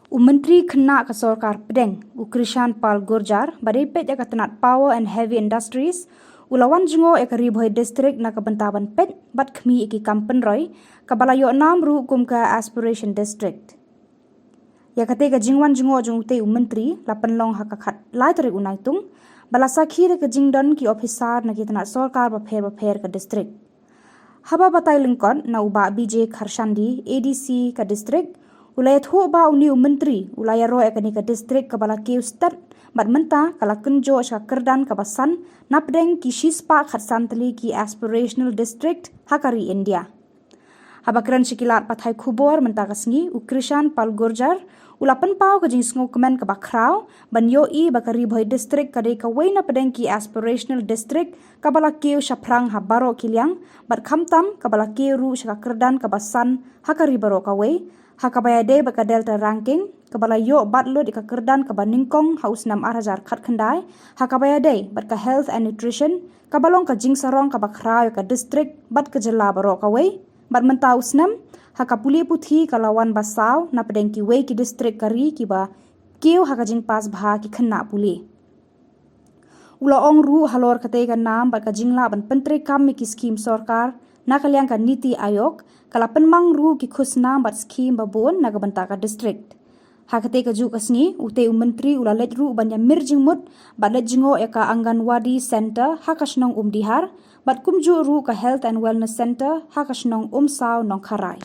Myntri Khynnah ke Sorkar Pdeng, Krishan Pal Gurjar, badipet ya katanat Power and Heavy Industries, ulawan Jngoh ya ke Ribhoi District na kebentaban pet, bat kemi iki kampen roy, kabalayo 6 ru kum ke Aspirational District. Ya kate ke jingwan Jngoh jung te Myntri, lapan long hakakat lai tarik unaitung, balasakhi ke jingdon ki ofisar na kitanat Sorkar baper ke district. Haba batai lingkon na uba BJ Kharshandi, ADC ke district, ulaya thu ba uni Myntri ulaya ro ekani ka district ka bala keu stat bat menta kala kenjo sa kerdan ka basan na Pdeng ki shispa khat santali ki Aspirational District hakari India. Habakran sikilat pathai khubor menta kasngi Krishan Pal Gurjar ulapan pau ka jingsngo kemen ka bakrau ban yo I bakari Ribhoi District ka de ka weina Pdeng ki Aspirational District ka bala keu saprang habaro kiliang bat khamtam ka bala keu ru sa kerdan ka basan hakari baro ka wei hakabaya de baka delta ranking kabala yo batlo di kakerdan kaba ningkong haus 6,000 khat khandai hakabaya de bat ka health and nutrition kabalong ka jingsarong kaba khrayo ka district bat ka jela baro ka wei bat mentau snam hakapuli puthi kalawan basaw na Pdeng ki wei ki district kari ki ba kiu hakajing pas bha ki Khynnah puli ula ong ru halor kate ka nam bat ka jingla ban pentre kam ki scheme Sorkar na kalyang ka niti ayok kala penmang ru ki khusna bat scheme babon na gabanta ka district hakate ka ju kasngi ute Myntri ula let ru banya mirjing mut bat let Jngoh eka Anganwadi center hakasnong dihar bat kumju ru ka health and wellness center hakasnong saw nong kharai.